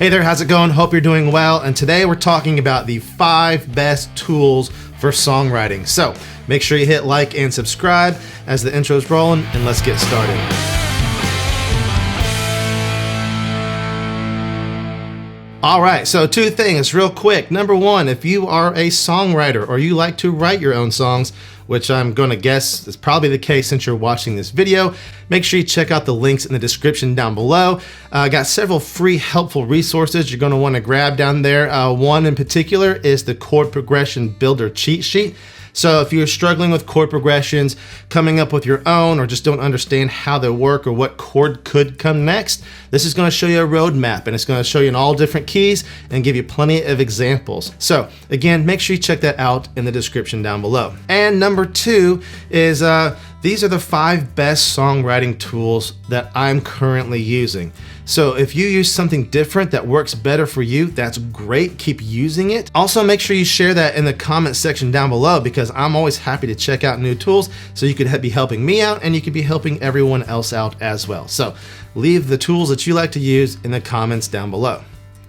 Hey there, how's it going? Hope you're doing well. And today we're talking about the 5 best tools for songwriting. So make sure you hit like and subscribe as the intro's rolling, and let's get started. All right, so 2 things real quick. Number 1, if you are a songwriter or you like to write your own songs, which I'm going to guess is probably the case since you're watching this video, make sure you check out the links in the description down below. I got several free helpful resources you're going to want to grab down there. One in particular is the Chord Progression Builder Cheat Sheet. So if you're struggling with chord progressions, coming up with your own, or just don't understand how they work or what chord could come next, this is going to show you a roadmap, and it's going to show you in all different keys and give you plenty of examples. So again, make sure you check that out in the description down below. And number 2 is these are the 5 best songwriting tools that I'm currently using. So if you use something different that works better for you, that's great. Keep using it. Also, make sure you share that in the comment section down below, because I'm always happy to check out new tools so you could be helping me out and you could be helping everyone else out as well. So leave the tools that you like to use in the comments down below.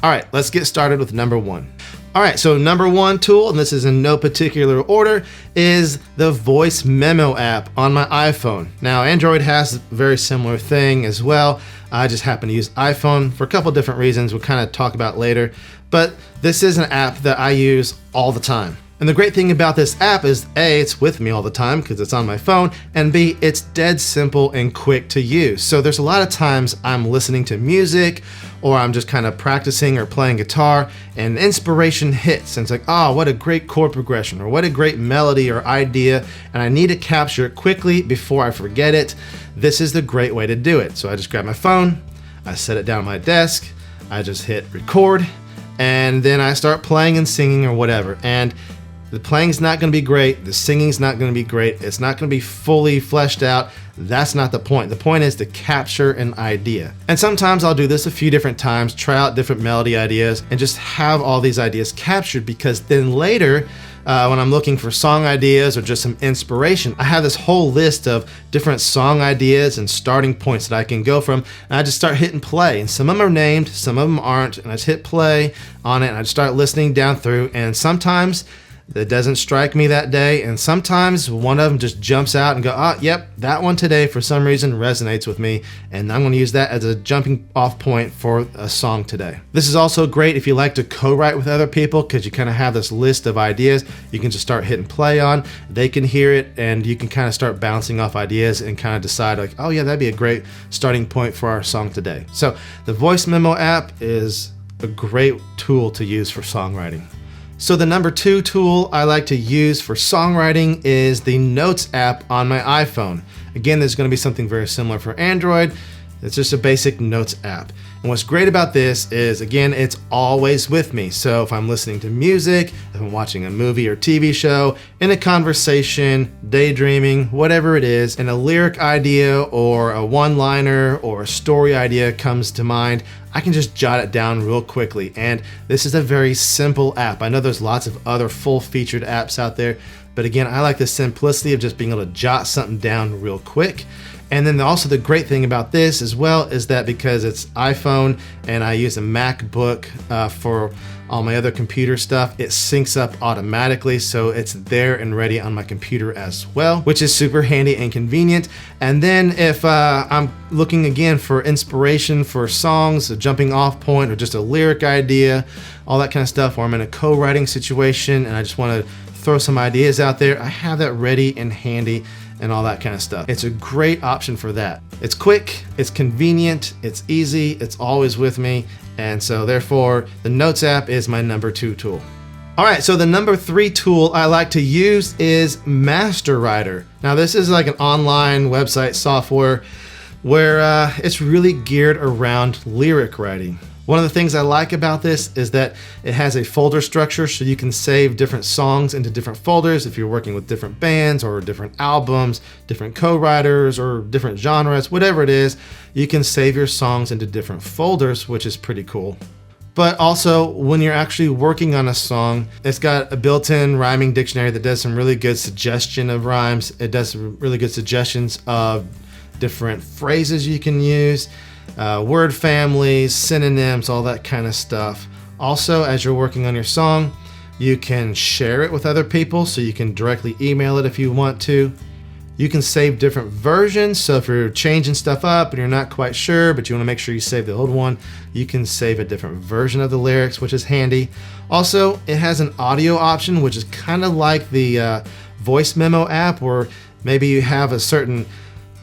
All right, let's get started with number 1. All right, so number 1 tool, and this is in no particular order, is the Voice Memo app on my iPhone. Now, Android has a very similar thing as well. I just happen to use iPhone for a couple different reasons we'll kind of talk about later, but this is an app that I use all the time. And the great thing about this app is A, it's with me all the time because it's on my phone, and B, it's dead simple and quick to use. So there's a lot of times I'm listening to music or I'm just kind of practicing or playing guitar and inspiration hits and it's like, oh, what a great chord progression or what a great melody or idea, and I need to capture it quickly before I forget it. This is the great way to do it. So I just grab my phone, I set it down on my desk, I just hit record, and then I start playing and singing or whatever. And the playing's not going to be great, the singing's not going to be great, it's not going to be fully fleshed out. That's not the point. The point is to capture an idea. And sometimes I'll do this a few different times, try out different melody ideas, and just have all these ideas captured, because then later, when I'm looking for song ideas or just some inspiration, I have this whole list of different song ideas and starting points that I can go from, and I just start hitting play. And some of them are named, some of them aren't, and I just hit play on it and I just start listening down through, and sometimes that doesn't strike me that day, and sometimes one of them just jumps out and go, oh, yep, that one today for some reason resonates with me, and I'm going to use that as a jumping off point for a song today. This is also great if you like to co-write with other people, because you kind of have this list of ideas you can just start hitting play on. They can hear it, and you can kind of start bouncing off ideas and kind of decide like, oh yeah, that'd be a great starting point for our song today. So the Voice Memo app is a great tool to use for songwriting. So the number 2 tool I like to use for songwriting is the Notes app on my iPhone. Again, there's going to be something very similar for Android. It's just a basic notes app. And what's great about this is, again, it's always with me. So if I'm listening to music, if I'm watching a movie or TV show, in a conversation, daydreaming, whatever it is, and a lyric idea or a one-liner or a story idea comes to mind, I can just jot it down real quickly. And this is a very simple app. I know there's lots of other full-featured apps out there, but again, I like the simplicity of just being able to jot something down real quick. And then also the great thing about this as well is that because it's iPhone and I use a MacBook for all my other computer stuff, it syncs up automatically, so it's there and ready on my computer as well, which is super handy and convenient. And then if I'm looking again for inspiration for songs, a jumping off point, or just a lyric idea, all that kind of stuff, or I'm in a co-writing situation and I just want to throw some ideas out there, I have that ready and handy and all that kind of stuff. It's a great option for that. It's quick, it's convenient, it's easy, it's always with me, and so therefore the Notes app is my number 2 tool. All right, so the number 3 tool I like to use is MasterWriter. Now this is like an online website software where it's really geared around lyric writing. One of the things I like about this is that it has a folder structure, so you can save different songs into different folders if you're working with different bands or different albums, different co-writers or different genres, whatever it is, you can save your songs into different folders, which is pretty cool. But also, when you're actually working on a song, it's got a built-in rhyming dictionary that does some really good suggestion of rhymes. It does really good suggestions of different phrases you can use. word families, synonyms, all that kind of stuff. Also, as you're working on your song, you can share it with other people, so you can directly email it if you want to. You can save different versions, so if you're changing stuff up and you're not quite sure, but you want to make sure you save the old one, you can save a different version of the lyrics, which is handy. Also, it has an audio option, which is kind of like the voice memo app, where maybe you have a certain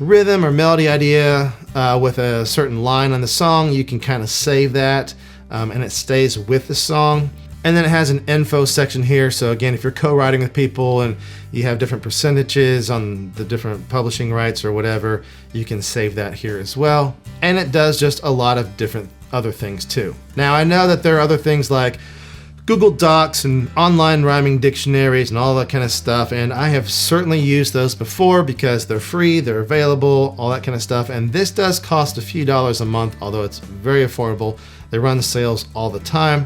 rhythm or melody idea with a certain line on the song. You can kind of save that and it stays with the song. And then it has an info section here. So again, if you're co-writing with people and you have different percentages on the different publishing rights or whatever, you can save that here as well. And it does just a lot of different other things too. Now, I know that there are other things like Google Docs and online rhyming dictionaries and all that kind of stuff, and I have certainly used those before because they're free, they're available, all that kind of stuff. And this does cost a few dollars a month, although it's very affordable. They run sales all the time.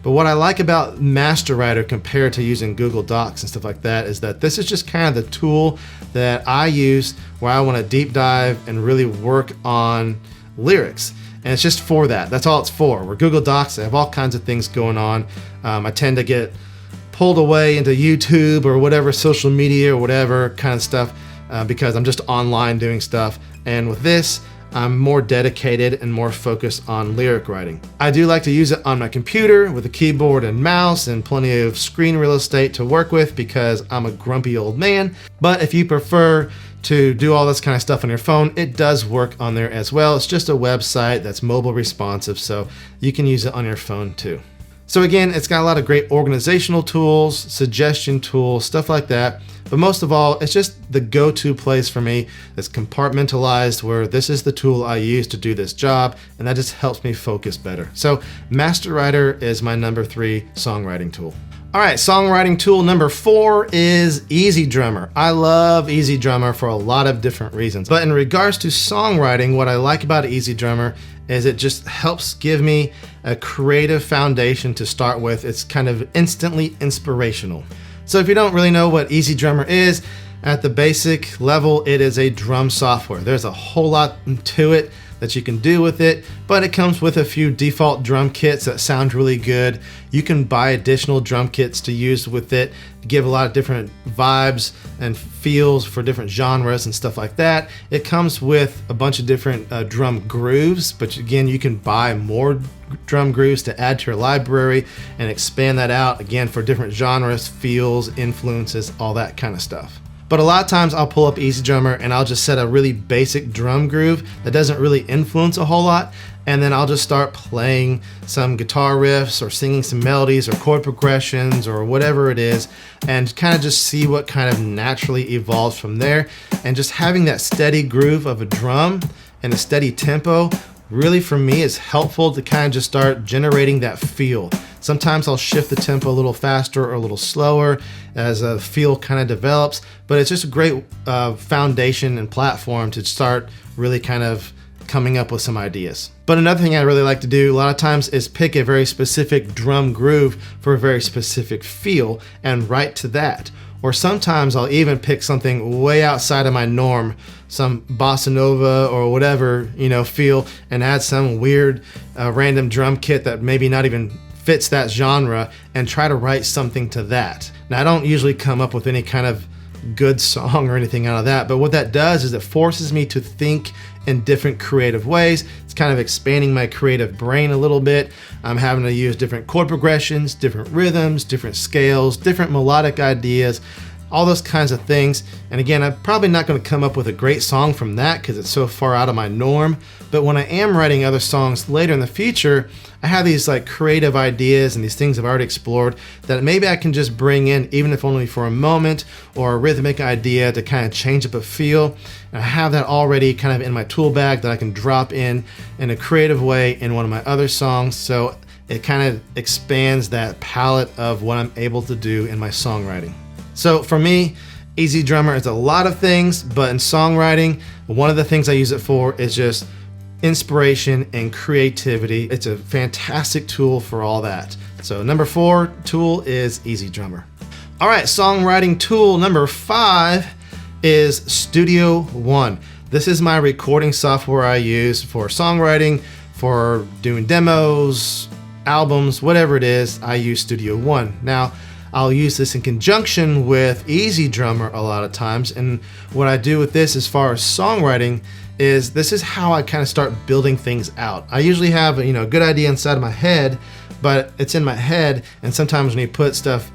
But what I like about MasterWriter compared to using Google Docs and stuff like that is that this is just kind of the tool that I use where I want to deep dive and really work on lyrics. And it's just for that. That's all it's for. Where Google Docs, I have all kinds of things going on. I tend to get pulled away into YouTube or whatever, social media or whatever kind of stuff because I'm just online doing stuff. And with this, I'm more dedicated and more focused on lyric writing. I do like to use it on my computer with a keyboard and mouse and plenty of screen real estate to work with because I'm a grumpy old man. But if you prefer to do all this kind of stuff on your phone, it does work on there as well. It's just a website that's mobile responsive, so you can use it on your phone too. So again, it's got a lot of great organizational tools, suggestion tools, stuff like that. But most of all, it's just the go-to place for me that's compartmentalized, where this is the tool I use to do this job, and that just helps me focus better. So MasterWriter is my number 3 songwriting tool. All right, songwriting tool number 4 is EZdrummer. I love EZdrummer for a lot of different reasons. But in regards to songwriting, what I like about EZdrummer is it just helps give me a creative foundation to start with. It's kind of instantly inspirational. So if you don't really know what EZdrummer is, at the basic level, it is a drum software. There's a whole lot to it that you can do with it, but it comes with a few default drum kits that sound really good. You can buy additional drum kits to use with it to give a lot of different vibes and feels for different genres and stuff like that. It comes with a bunch of different drum grooves, but again, you can buy more drum grooves to add to your library and expand that out again for different genres, feels, influences, all that kind of stuff. But a lot of times I'll pull up EZdrummer and I'll just set a really basic drum groove that doesn't really influence a whole lot, and then I'll just start playing some guitar riffs or singing some melodies or chord progressions or whatever it is, and kind of just see what kind of naturally evolves from there. And just having that steady groove of a drum and a steady tempo really, for me, is helpful to kind of just start generating that feel. Sometimes I'll shift the tempo a little faster or a little slower as a feel kind of develops, but it's just a great foundation and platform to start really kind of coming up with some ideas. But another thing I really like to do a lot of times is pick a very specific drum groove for a very specific feel and write to that. Or sometimes I'll even pick something way outside of my norm, some bossa nova or whatever, feel, and add some weird random drum kit that maybe not even fits that genre and try to write something to that. Now, I don't usually come up with any kind of good song or anything out of that, but what that does is it forces me to think in different creative ways. It's kind of expanding my creative brain a little bit. I'm having to use different chord progressions, different rhythms, different scales, different melodic ideas, all those kinds of things. And again, I'm probably not going to come up with a great song from that because it's so far out of my norm. But when I am writing other songs later in the future, I have these like creative ideas and these things I've already explored that maybe I can just bring in, even if only for a moment, or a rhythmic idea to kind of change up a feel. And I have that already kind of in my tool bag that I can drop in a creative way in one of my other songs. So it kind of expands that palette of what I'm able to do in my songwriting. So for me, EZdrummer is a lot of things, but in songwriting, one of the things I use it for is just inspiration and creativity. It's a fantastic tool for all that. So number 4 tool is EZdrummer. All right, songwriting tool number 5 is Studio One. This is my recording software I use for songwriting, for doing demos, albums, whatever it is. I use Studio One. Now, I'll use this in conjunction with EZdrummer a lot of times, and what I do with this as far as songwriting is this is how I kind of start building things out. I usually have a good idea inside of my head, but it's in my head, and sometimes when you put stuff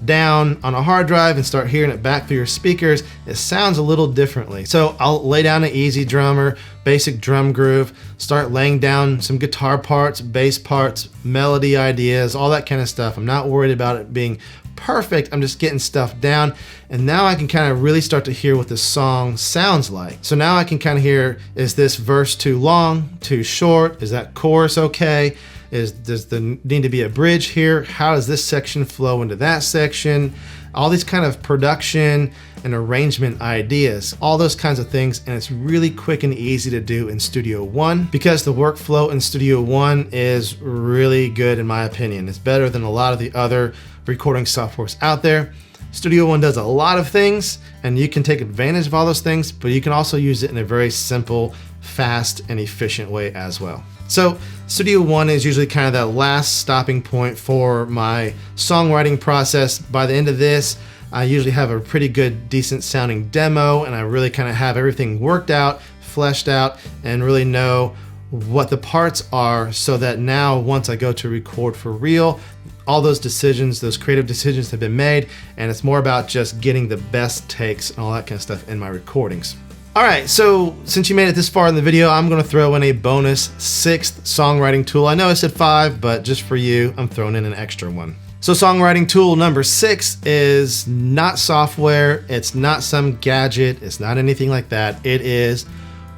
down on a hard drive and start hearing it back through your speakers, it sounds a little differently. So I'll lay down an EZdrummer, basic drum groove, start laying down some guitar parts, bass parts, melody ideas, all that kind of stuff. I'm not worried about it being perfect. I'm just getting stuff down, and now I can kind of really start to hear what the song sounds like. So now I can kind of hear, is this verse too long, too short? Is that chorus okay? Does there need to be a bridge here? How does this section flow into that section? All these kind of production and arrangement ideas, all those kinds of things, and it's really quick and easy to do in Studio One because the workflow in Studio One is really good in my opinion. It's better than a lot of the other recording softwares out there. Studio One does a lot of things, and you can take advantage of all those things, but you can also use it in a very simple, fast, and efficient way as well. So Studio One is usually kind of that last stopping point for my songwriting process. By the end of this, I usually have a pretty good, decent sounding demo, and I really kind of have everything worked out, fleshed out, and really know what the parts are, so that now once I go to record for real, all those decisions, those creative decisions have been made, and it's more about just getting the best takes and all that kind of stuff in my recordings. All right, so since you made it this far in the video, I'm gonna throw in a bonus 6th songwriting tool. I know I said 5, but just for you, I'm throwing in an extra one. So songwriting tool number 6 is not software, it's not some gadget, it's not anything like that. It is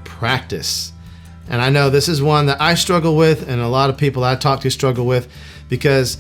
practice. And I know this is one that I struggle with, and a lot of people I talk to struggle with, because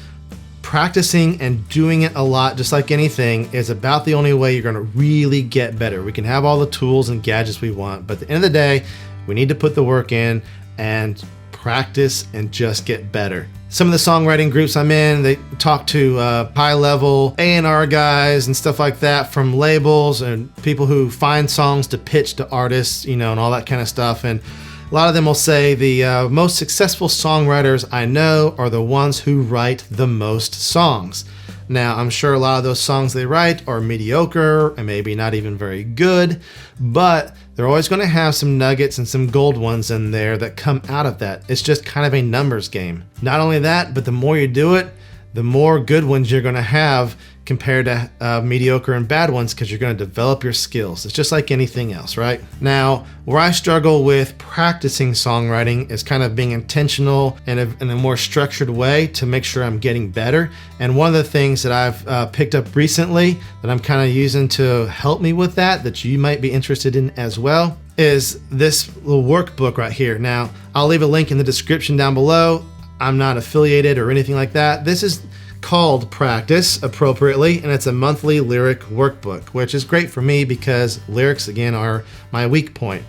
practicing and doing it a lot, just like anything, is about the only way you're going to really get better. We can have all the tools and gadgets we want, but at the end of the day, we need to put the work in and practice and just get better. Some of the songwriting groups I'm in, they talk to high-level A&R guys and stuff like that from labels and people who find songs to pitch to artists, and all that kind of stuff. And a lot of them will say the most successful songwriters I know are the ones who write the most songs. Now, I'm sure a lot of those songs they write are mediocre and maybe not even very good, but they're always going to have some nuggets and some gold ones in there that come out of that. It's just kind of a numbers game. Not only that, but the more you do it, the more good ones you're going to have compared to mediocre and bad ones, because you're going to develop your skills. It's just like anything else, right? Now, where I struggle with practicing songwriting is kind of being intentional in a more structured way to make sure I'm getting better. And one of the things that I've picked up recently that I'm kind of using to help me with that you might be interested in as well, is this little workbook right here. Now, I'll leave a link in the description down below. I'm not affiliated or anything like that. This is called Practice appropriately, and it's a monthly lyric workbook, which is great for me because lyrics, again, are my weak point.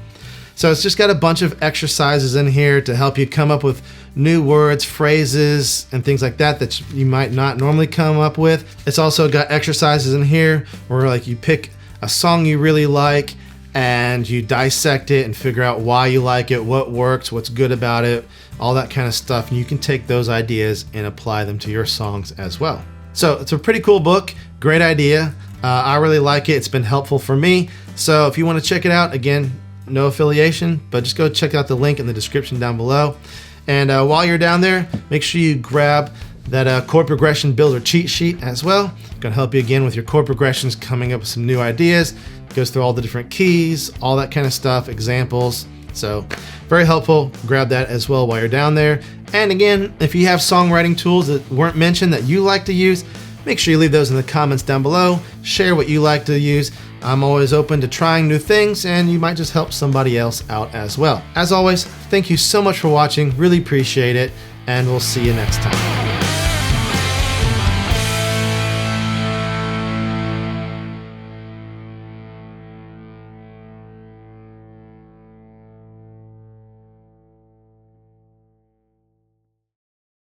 So it's just got a bunch of exercises in here to help you come up with new words, phrases, and things like that you might not normally come up with. It's also got exercises in here where you pick a song you really like and you dissect it and figure out why you like it, what works, what's good about it, all that kind of stuff. And you can take those ideas and apply them to your songs as well. So it's a pretty cool book, great idea. I really like it. It's been helpful for me. So if you want to check it out, again, no affiliation, but just go check out the link in the description down below. And while you're down there, make sure you grab that chord progression builder cheat sheet as well. It's going to help you again with your chord progressions, coming up with some new ideas. Goes through all the different keys, all that kind of stuff, examples. So very helpful. Grab that as well while you're down there. And again, if you have songwriting tools that weren't mentioned that you like to use, make sure you leave those in the comments down below. Share what you like to use. I'm always open to trying new things, and you might just help somebody else out as well. As always, thank you so much for watching. Really appreciate it, and we'll see you next time.